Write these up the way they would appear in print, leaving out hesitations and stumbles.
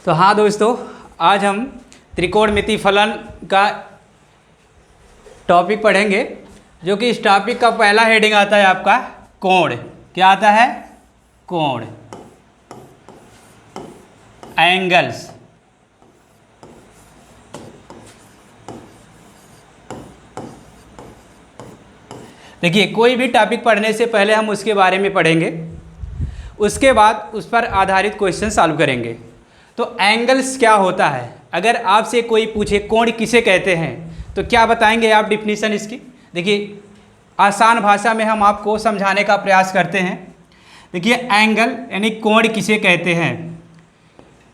तो हाँ दोस्तों, आज हम त्रिकोणमिति फलन का टॉपिक पढ़ेंगे, जो कि इस टॉपिक का पहला हेडिंग आता है आपका कोण। क्या आता है? कोण, एंगल्स। देखिए, कोई भी टॉपिक पढ़ने से पहले हम उसके बारे में पढ़ेंगे, उसके बाद उस पर आधारित क्वेश्चन सॉल्व करेंगे। तो एंगल्स क्या होता है? अगर आपसे कोई पूछे कोण किसे कहते हैं, तो क्या बताएंगे आप डिफिनीशन इसकी? देखिए, आसान भाषा में हम आपको समझाने का प्रयास करते हैं। देखिए, एंगल यानी कोण किसे कहते हैं?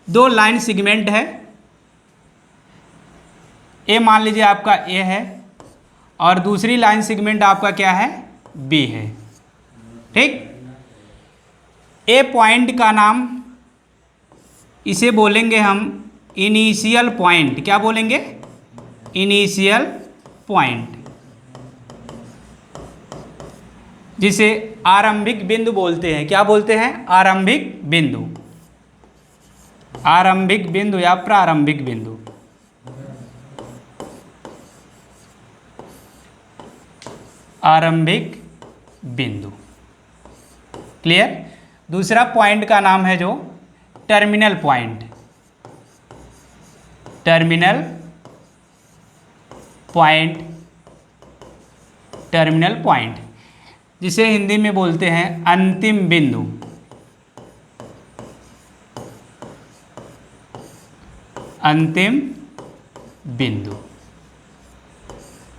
दो लाइन सेगमेंट है, ए मान लीजिए आपका ए है और दूसरी लाइन सेगमेंट आपका क्या है? बी है। ठीक, ए पॉइंट का नाम इसे बोलेंगे हम इनिशियल पॉइंट। क्या बोलेंगे? इनिशियल पॉइंट, जिसे आरंभिक बिंदु बोलते हैं। क्या बोलते हैं? आरंभिक बिंदु, आरंभिक बिंदु या प्रारंभिक बिंदु। आरंभिक बिंदु, क्लियर। दूसरा पॉइंट का नाम है जो terminal point, terminal point, terminal point, जिसे हिंदी में बोलते हैं अंतिम बिंदु, अंतिम बिंदु।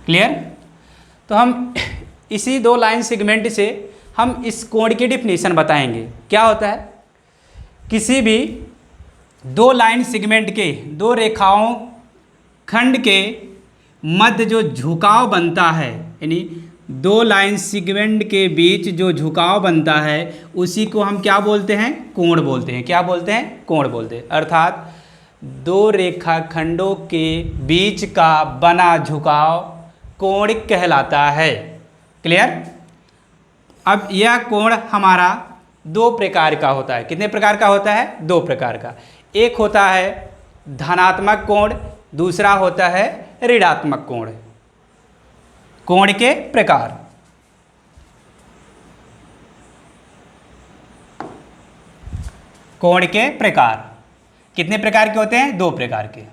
क्लियर। तो हम इसी दो लाइन सेगमेंट से हम इस कोण की डिफिनीशन बताएंगे। क्या होता है? किसी भी दो लाइन सेगमेंट के, दो रेखाओं खंड के मध्य जो झुकाव बनता है, यानी दो लाइन सेगमेंट के बीच जो झुकाव बनता है, उसी को हम क्या बोलते हैं? कोण बोलते हैं। क्या बोलते हैं? कोण बोलते हैं। अर्थात दो रेखाखंडों के बीच का बना झुकाव कोण कहलाता है। क्लियर। अब यह कोण हमारा दो प्रकार का होता है। कितने प्रकार का होता है? दो प्रकार का। एक होता है धनात्मक कोण, दूसरा होता है ऋणात्मक कोण। कोण के प्रकार। कोण के प्रकार कितने प्रकार के होते हैं? दो प्रकार के।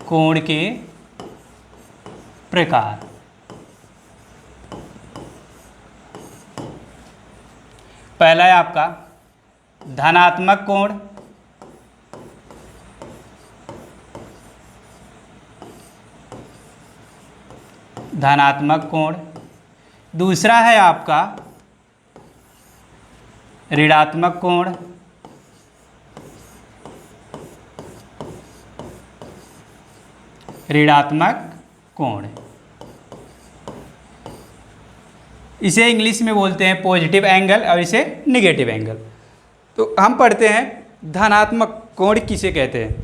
कोण के प्रकार। पहला है आपका धनात्मक कोण, धनात्मक कोण। दूसरा है आपका ऋणात्मक कोण, ऋणात्मक कोण। इसे इंग्लिश में बोलते हैं पॉजिटिव एंगल और इसे निगेटिव एंगल। तो हम पढ़ते हैं धनात्मक कोण किसे कहते हैं।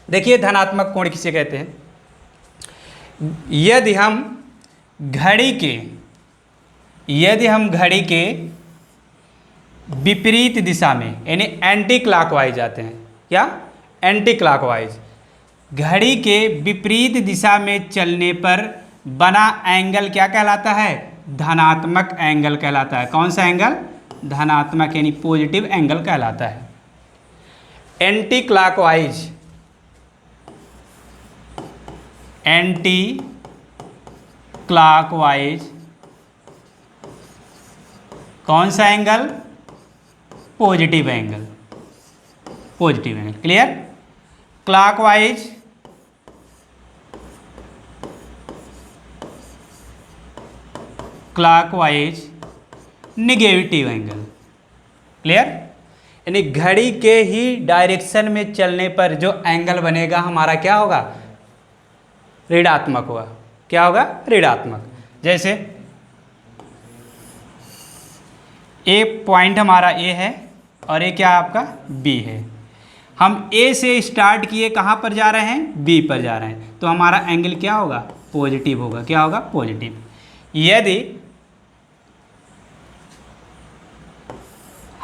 देखिए, धनात्मक कोण किसे कहते हैं? यदि हम घड़ी के विपरीत दिशा में, यानी एंटी क्लॉकवाइज जाते हैं। क्या? Anti clockwise. घड़ी के विपरीत दिशा में चलने पर बना एंगल क्या कहलाता है? धनात्मक एंगल कहलाता है। कौन सा एंगल? धनात्मक, यानी पॉजिटिव एंगल कहलाता है। एंटी क्लॉकवाइज, एंटी क्लॉकवाइज कौन सा angle? Positive angle, positive angle. Clear. Clockwise clockwise negative angle. Clear. यानी घड़ी के ही डायरेक्शन में चलने पर जो एंगल बनेगा हमारा क्या होगा? ऋणात्मक होगा। क्या होगा? ऋणात्मक। जैसे ए पॉइंट हमारा ए है और ए क्या आपका? बी है। हम ए से स्टार्ट किए, कहाँ पर जा रहे हैं? बी पर जा रहे हैं। तो हमारा एंगल क्या होगा? पॉजिटिव होगा। क्या होगा? पॉजिटिव। यदि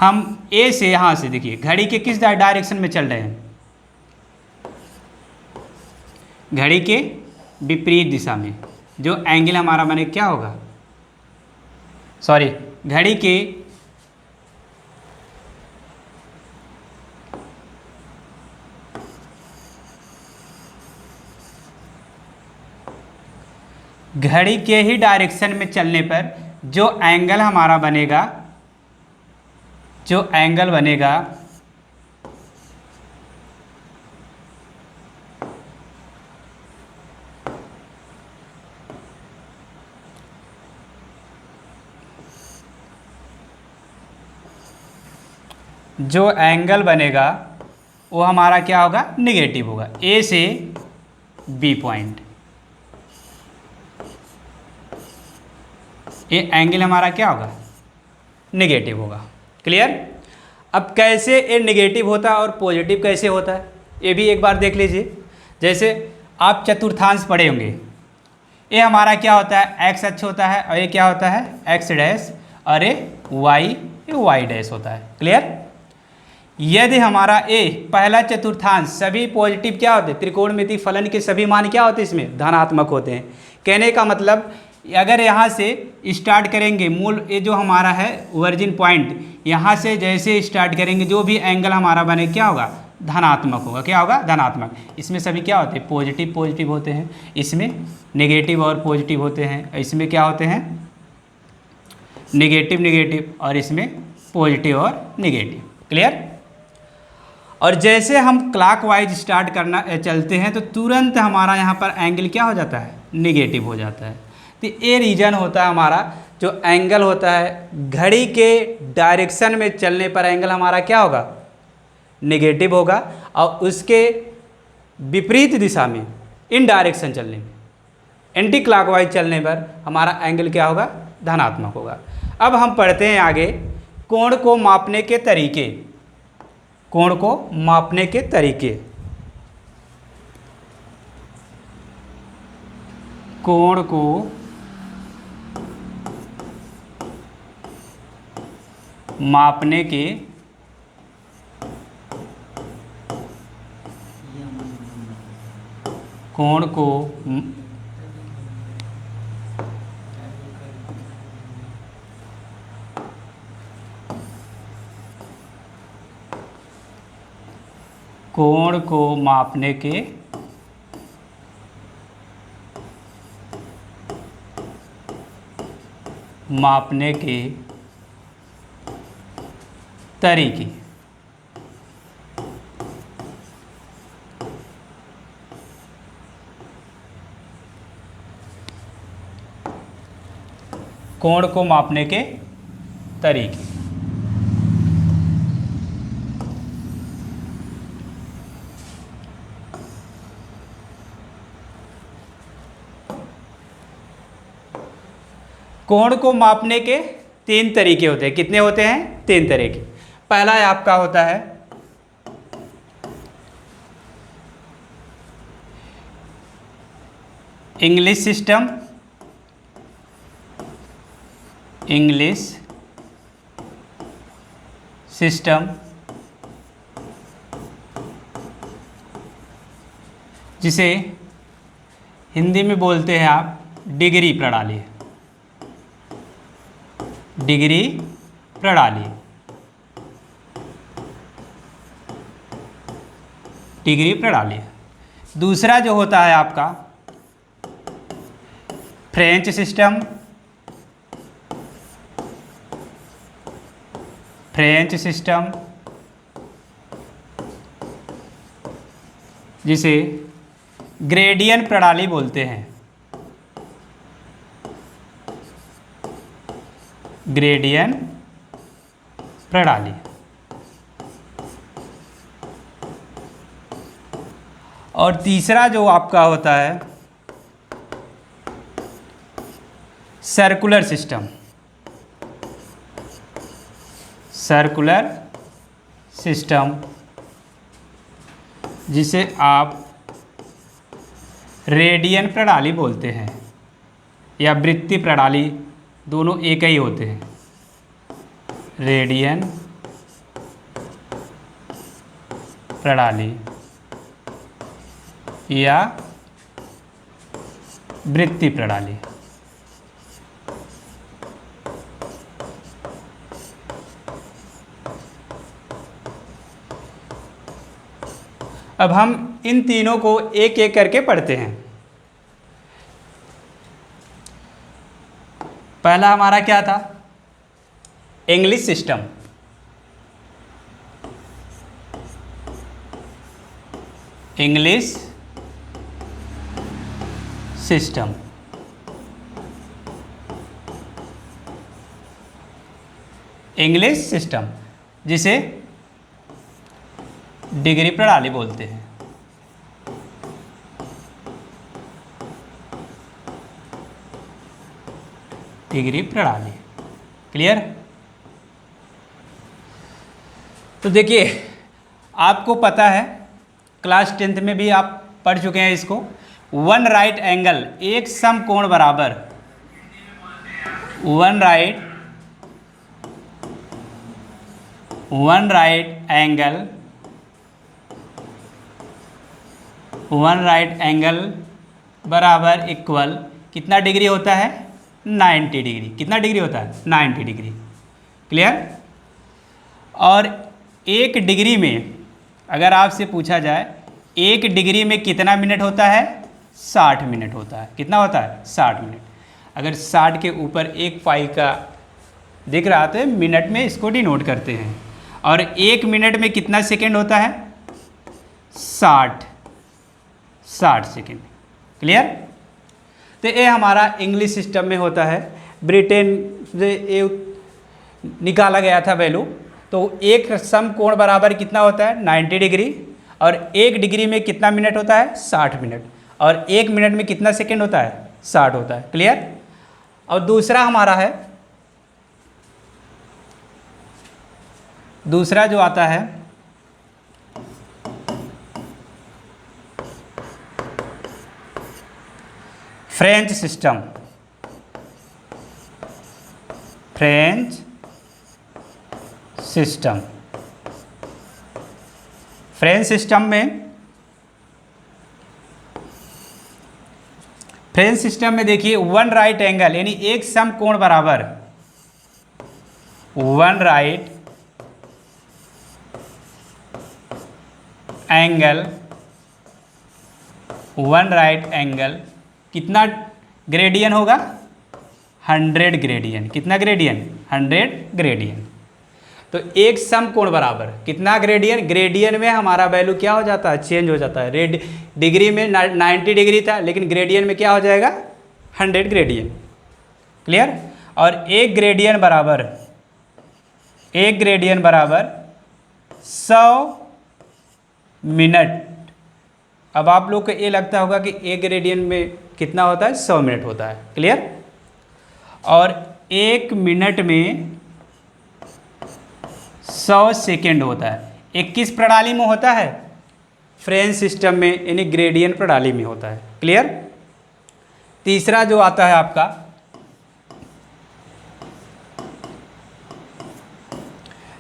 हम ए से यहाँ से देखिए घड़ी के किस डायरेक्शन में चल रहे हैं, घड़ी के विपरीत दिशा में। जो एंगल हमारा बने क्या होगा, सॉरी घड़ी के ही डायरेक्शन में चलने पर जो एंगल हमारा बनेगा, जो एंगल बनेगा वो हमारा क्या होगा, निगेटिव होगा। ए से बी पॉइंट, ये एंगल हमारा क्या होगा, निगेटिव होगा। क्लियर। अब कैसे ये निगेटिव होता है और पॉजिटिव कैसे होता है ये भी एक बार देख लीजिए। जैसे आप चतुर्थांश पढ़े होंगे, ये हमारा क्या होता है, एक्स अक्ष होता है, और ये क्या होता है, एक्स डैश, और ये वाई डैश होता है। क्लियर। यदि हमारा ए पहला चतुर्थांश सभी पॉजिटिव क्या होते हैं, त्रिकोणमिति फलन के सभी मान क्या होते हैं, इसमें धनात्मक होते हैं। कहने का मतलब अगर यहाँ से स्टार्ट करेंगे, मूल ये जो हमारा है ओरिजिन पॉइंट, यहाँ से जैसे स्टार्ट करेंगे जो भी एंगल हमारा बने क्या होगा, धनात्मक होगा। क्या होगा, धनात्मक। इसमें सभी क्या होते हैं, पॉजिटिव होते हैं, इसमें नेगेटिव और पॉजिटिव होते हैं, इसमें क्या होते हैं, नेगेटिव, और इसमें पॉजिटिव और नेगेटिव। क्लियर। और जैसे हम क्लॉकवाइज स्टार्ट करना चलते हैं तो तुरंत हमारा यहाँ पर एंगल क्या हो जाता है, नेगेटिव हो जाता है। तो ये रीज़न होता है हमारा, जो एंगल होता है घड़ी के डायरेक्शन में चलने पर एंगल हमारा क्या होगा, नेगेटिव होगा, और उसके विपरीत दिशा में इन डायरेक्शन चलने में, एंटी क्लॉकवाइज चलने पर हमारा एंगल क्या होगा, धनात्मक होगा। अब हम पढ़ते हैं आगे कोण को मापने के तरीके। कोण को मापने के तरीके, कोण को मापने के कोण को मापने के तरीके। कोण को मापने के तरीके। कोण को मापने के 3 तरीके होते हैं। कितने होते हैं, 3 तरीके। पहला आपका होता है इंग्लिश सिस्टम, जिसे हिंदी में बोलते हैं आप डिग्री प्रणाली। दूसरा जो होता है आपका फ्रेंच सिस्टम, जिसे ग्रेडियन प्रणाली बोलते हैं। ग्रेडियन प्रणाली। और तीसरा जो आपका होता है सर्कुलर सिस्टम, जिसे आप रेडियन प्रणाली बोलते हैं, या वृत्तीय प्रणाली, दोनों एक ही होते हैं। रेडियन प्रणाली या वृत्तीय प्रणाली। अब हम इन तीनों को एक एक करके पढ़ते हैं। पहला हमारा क्या था? English system. English system. English system जिसे डिग्री प्रणाली बोलते हैं। डिग्री प्रणाली। क्लियर? तो देखिए, आपको पता है, क्लास 10th में भी आप पढ़ चुके हैं इसको। वन राइट एंगल, एक समकोण बराबर, वन राइट एंगल बराबर इक्वल कितना डिग्री होता है? 90 डिग्री। कितना डिग्री होता है? 90 डिग्री। क्लियर? और एक डिग्री में अगर आपसे पूछा जाए एक डिग्री में कितना मिनट होता है? 60 मिनट होता है। कितना होता है? 60 मिनट। अगर 60 के ऊपर एक पाई का दिख रहा तो मिनट में इसको डिनोट करते हैं। और एक मिनट में कितना सेकेंड होता है? 60 सेकेंड। क्लियर? तो ये हमारा इंग्लिश सिस्टम में होता है। ब्रिटेन से ये निकाला गया था वैल्यू। तो एक समकोण बराबर कितना होता है? 90 डिग्री। और एक डिग्री में कितना मिनट होता है? 60 मिनट। और एक मिनट में कितना सेकेंड होता है? 60 होता है। क्लियर? और दूसरा हमारा है, दूसरा जो आता है French system. French system. French system में देखिए, वन राइट एंगल यानी एक समकोण बराबर, वन राइट एंगल कितना ग्रेडियन होगा? 100 ग्रेडियन। कितना ग्रेडियन? 100 ग्रेडियन। तो एक समकोण बराबर कितना ग्रेडियन? ग्रेडियन में हमारा वैल्यू क्या हो जाता है? चेंज हो जाता है। डिग्री में 90 डिग्री था, लेकिन ग्रेडियन में क्या हो जाएगा? 100 ग्रेडियन। क्लियर? और एक ग्रेडियन बराबर 100 मिनट। अब आप लोग को ये लगता होगा कि एक ग्रेडियन में कितना होता है? 100 मिनट होता है। क्लियर? और एक मिनट में 100 सेकेंड होता है। एक किस प्रणाली में होता है? फ्रेंच सिस्टम में, यानी ग्रेडियन प्रणाली में होता है। क्लियर? तीसरा जो आता है आपका,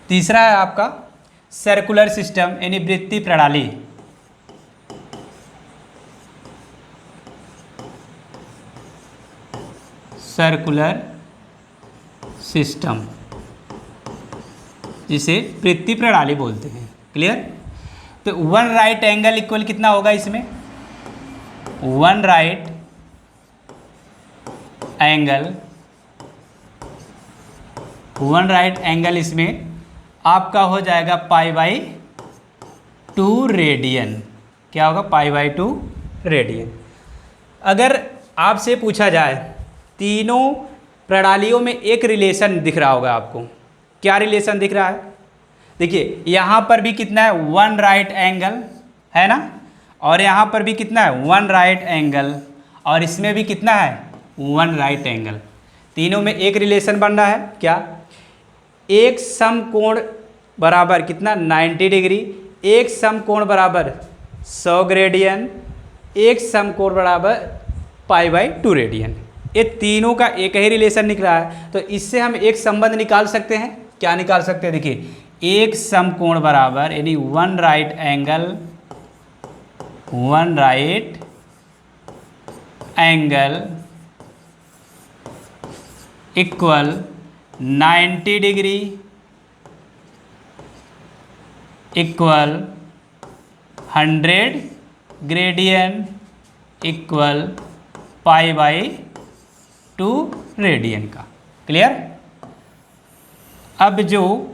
तीसरा है आपका सर्कुलर सिस्टम यानी वृत्तीय प्रणाली। सर्कुलर सिस्टम जिसे वृत्तीय प्रणाली बोलते हैं। क्लियर? तो वन राइट एंगल इक्वल कितना होगा इसमें? वन राइट एंगल इसमें आपका हो जाएगा π/2 रेडियन। क्या होगा? π/2 रेडियन। अगर आपसे पूछा जाए, तीनों प्रणालियों में एक रिलेशन दिख रहा होगा आपको। क्या रिलेशन दिख रहा है? देखिए, यहाँ पर भी कितना है? वन राइट एंगल है ना, और यहाँ पर भी कितना है? वन राइट एंगल, और इसमें भी कितना है? One right angle. तीनों में एक रिलेशन बन रहा है। क्या? एक समकोण बराबर कितना? 90 डिग्री। एक समकोण बराबर 100 ग्रेडियन। एक समकोण बराबर π/2 रेडियन। ये तीनों का एक ही रिलेशन निकला है। तो इससे हम एक संबंध निकाल सकते हैं। क्या निकाल सकते हैं? देखिए, एक समकोण बराबर यानी one right angle equal 90 degree equal 100 gradian equal π/2 radian का। क्लियर। अब जो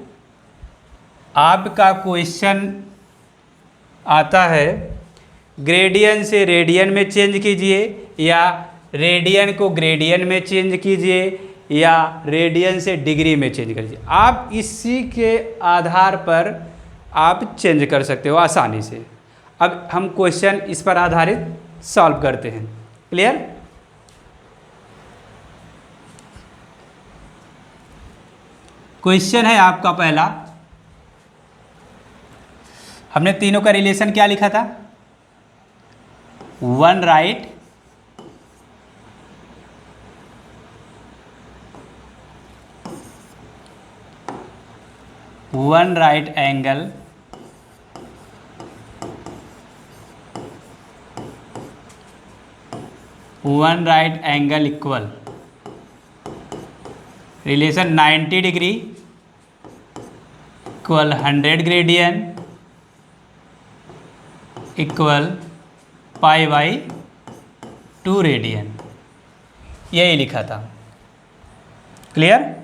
आपका क्वेश्चन आता है, ग्रेडियन से रेडियन में चेंज कीजिए या रेडियन को ग्रेडियन में चेंज कीजिए या रेडियन से डिग्री में चेंज कीजिए, आप इसी के आधार पर आप चेंज कर सकते हो आसानी से। अब हम क्वेश्चन इस पर आधारित सॉल्व करते हैं। क्लियर। क्वेश्चन है आपका पहला, हमने तीनों का रिलेशन क्या लिखा था, one right angle equal relation 90 degree equal 100 gradian equal π/2 radian, यही लिखा था। क्लियर।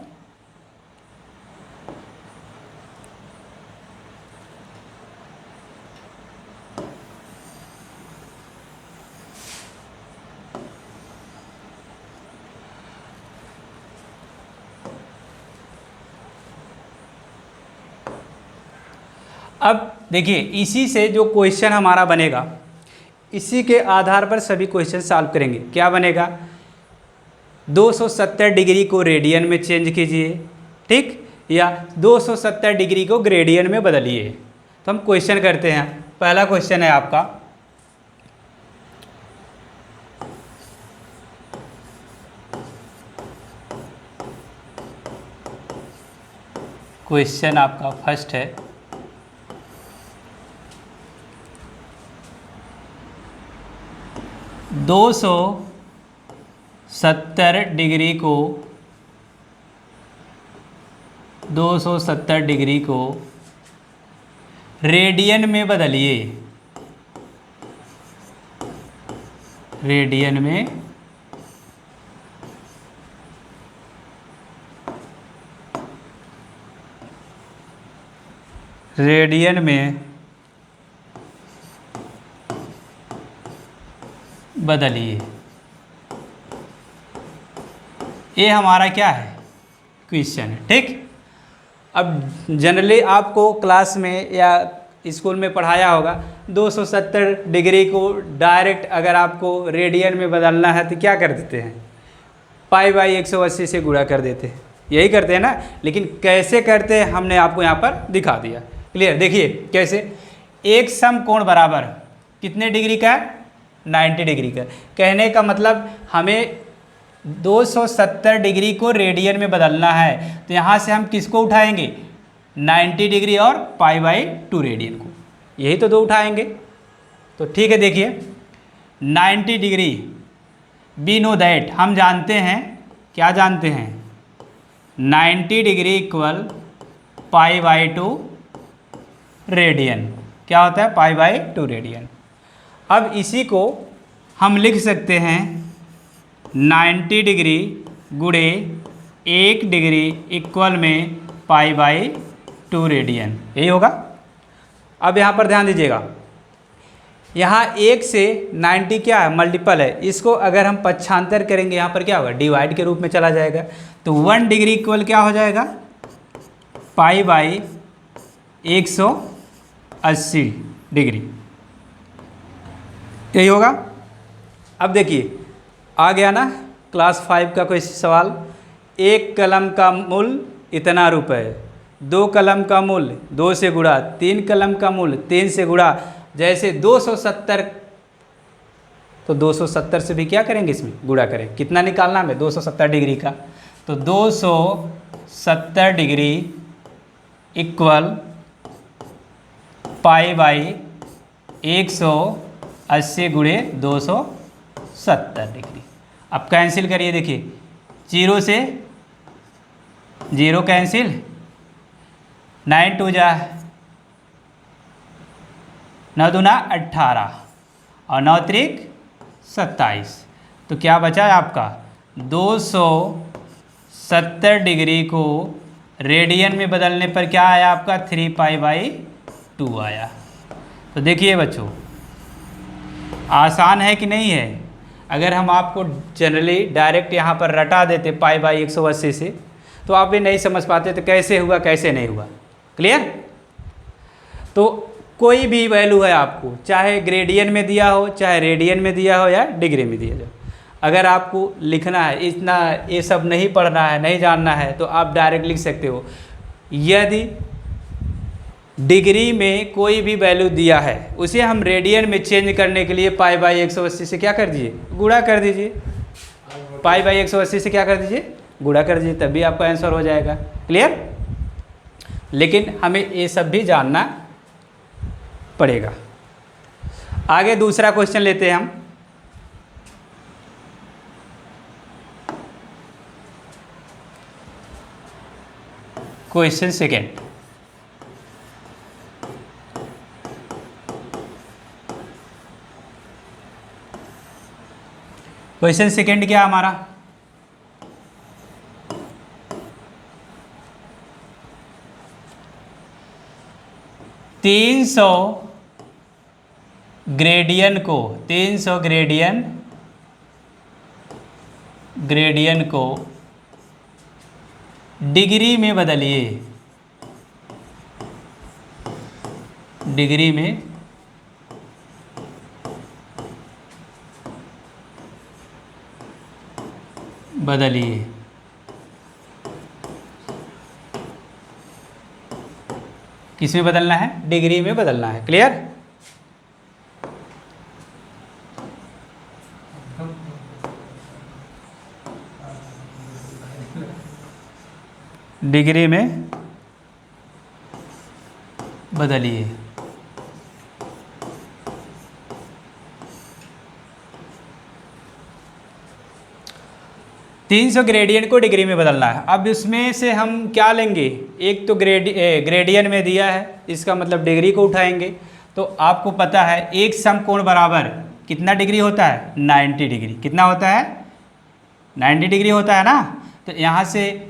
अब देखिए, इसी से जो क्वेश्चन हमारा बनेगा, इसी के आधार पर सभी क्वेश्चन सॉल्व करेंगे। क्या बनेगा, 270 डिग्री को रेडियन में चेंज कीजिए, ठीक, या 270 डिग्री को ग्रेडियन में बदलिए। तो हम क्वेश्चन करते हैं। पहला क्वेश्चन है आपका, क्वेश्चन आपका फर्स्ट है, 270 डिग्री को रेडियन में बदलिए, रेडियन में बदलिए। ये हमारा क्या है, क्वेश्चन है, ठीक। अब जनरली आपको क्लास में या स्कूल में पढ़ाया होगा, 270 डिग्री को डायरेक्ट अगर आपको रेडियन में बदलना है तो क्या कर देते हैं, π/180 से गुणा कर देते हैं, यही करते हैं ना। लेकिन कैसे करते हैं हमने आपको यहाँ पर दिखा दिया। क्लियर। देखिए कैसे, एक समकोण बराबर कितने डिग्री का है, 90 डिग्री का। कहने का मतलब हमें 270 डिग्री को रेडियन में बदलना है, तो यहाँ से हम किसको उठाएंगे, 90 डिग्री और π/2 रेडियन को, यही तो दो उठाएंगे। तो ठीक है, देखिए 90 डिग्री, वी नो दैट, हम जानते हैं, क्या जानते हैं, 90 डिग्री इक्वल π/2 रेडियन। क्या होता है, π/2 रेडियन। अब इसी को हम लिख सकते हैं 90 डिग्री गुणे 1 डिग्री इक्वल में π/2 रेडियन, यही होगा। अब यहाँ पर ध्यान दीजिएगा, यहाँ 1 से 90 क्या है, मल्टीपल है, इसको अगर हम पक्षांतर करेंगे यहाँ पर क्या होगा, डिवाइड के रूप में चला जाएगा। तो 1 डिग्री इक्वल क्या हो जाएगा, π/180 डिग्री, यही होगा। अब देखिए आ गया ना क्लास 5 का कोई सवाल, एक कलम का मूल्य इतना रुपए, 2 कलम का मूल्य 2 से गुणा, 3 कलम का मूल्य 3 से गुणा। जैसे 270, तो 270 से भी क्या करेंगे, इसमें गुणा करें। कितना निकालना है, 270 डिग्री का, तो 270 डिग्री इक्वल पाई बाई 180 गुणे 270 डिग्री। अब कैंसिल करिए, देखिए 0 से 0 कैंसिल, 9 2 जा 9 दूना 18 और 9 त्रिक 27। तो क्या बचा है आपका 270 डिग्री को रेडियन में बदलने पर क्या आया आपका 3 पाई बाई 2 आया। तो देखिए बच्चों, आसान है कि नहीं है। अगर हम आपको जनरली डायरेक्ट यहाँ पर रटा देते पाई बाई 180 से, तो आप भी नहीं समझ पाते तो कैसे हुआ कैसे नहीं हुआ। क्लियर। तो कोई भी वैल्यू है आपको, चाहे ग्रेडियन में दिया हो, चाहे रेडियन में दिया हो या डिग्री में दिया जाए, अगर आपको लिखना है, इतना ये सब नहीं पढ़ना है, नहीं जानना है, तो आप डायरेक्ट लिख सकते हो। यदि डिग्री में कोई भी वैल्यू दिया है, उसे हम रेडियन में चेंज करने के लिए पाई बाई 180 से क्या कर दीजिए, गुणा कर दीजिए। पाई बाई 180 से क्या कर दीजिए, गुणा कर दीजिए, तभी आपका आंसर हो जाएगा। क्लियर। लेकिन हमें ये सब भी जानना पड़ेगा। आगे दूसरा क्वेश्चन लेते हैं हम। Question second. क्वेश्चन सेकेंड क्या हमारा, तीन सौ ग्रेडियन को डिग्री में बदलिए। डिग्री में बदलिए। किस में बदलना है, डिग्री में बदलना है। क्लियर। डिग्री में बदलिए। तीन सौ ग्रेडियन को डिग्री में बदलना है। अब इसमें से हम क्या लेंगे, एक तो ग्रेडियन में दिया है, इसका मतलब डिग्री को उठाएंगे। तो आपको पता है एक समकोण बराबर कितना डिग्री होता है, 90 डिग्री। कितना होता है, 90 डिग्री होता है ना। तो यहाँ से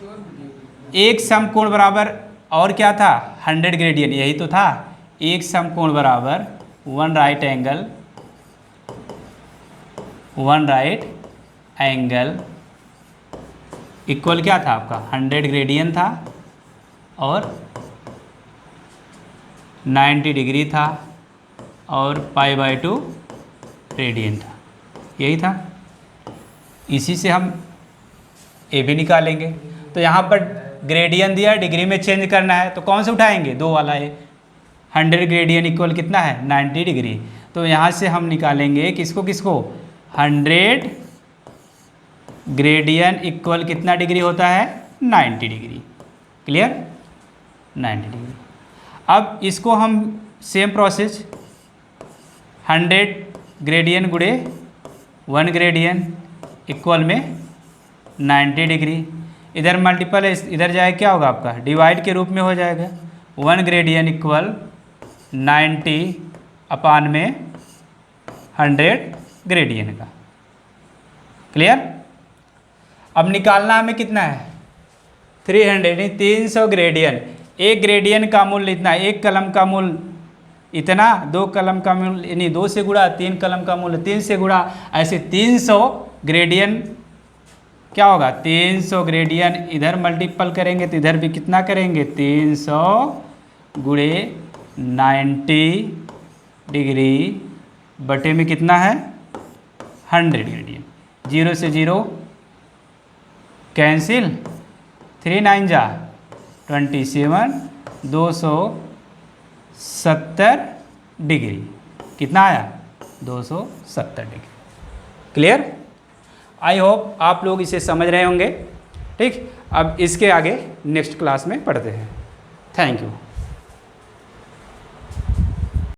एक समकोण बराबर और क्या था, 100 ग्रेडियन, यही तो था। एक समकोण बराबर 1 राइट एंगल इक्वल क्या था आपका, 100 ग्रेडियन था और 90 डिग्री था और पाई बाई 2 रेडियन था, यही था। इसी से हम ए भी निकालेंगे। तो यहाँ पर ग्रेडियन दिया, डिग्री में चेंज करना है, तो कौन से उठाएंगे, 2 वाला है। 100 ग्रेडियन इक्वल कितना है, 90 डिग्री। तो यहाँ से हम निकालेंगे किसको किसको, 100 ग्रेडियन इक्वल कितना डिग्री होता है, 90 डिग्री। Clear, 90 degree. अब इसको हम सेम प्रोसेस 100 ग्रेडियन गुणे 1 ग्रेडियन इक्वल में 90 डिग्री। इधर मल्टीपल है, इधर जाए क्या होगा आपका, डिवाइड के रूप में हो जाएगा। 1 ग्रेडियन इक्वल 90 अपान में 100 ग्रेडियन का। क्लियर। अब निकालना हमें कितना है, 300 नहीं 300 ग्रेडियन। एक ग्रेडियन का मूल्य इतना, एक कलम का मूल्य इतना, 2 कलम का मूल्य यानी 2 से गुणा, 3 कलम का मूल्य 3 से गुणा, ऐसे 300 ग्रेडियन क्या होगा, 300 ग्रेडियन इधर मल्टीपल करेंगे तो इधर भी कितना करेंगे, 300 गुणे 90 डिग्री बटे में कितना है, 100 ग्रेडियन। 0 से 0 कैंसिल, 3 9 जा 27, 270 डिग्री। कितना आया, 270 डिग्री। क्लियर। आई होप आप लोग इसे समझ रहे होंगे। ठीक, अब इसके आगे नेक्स्ट क्लास में पढ़ते हैं। Thank you.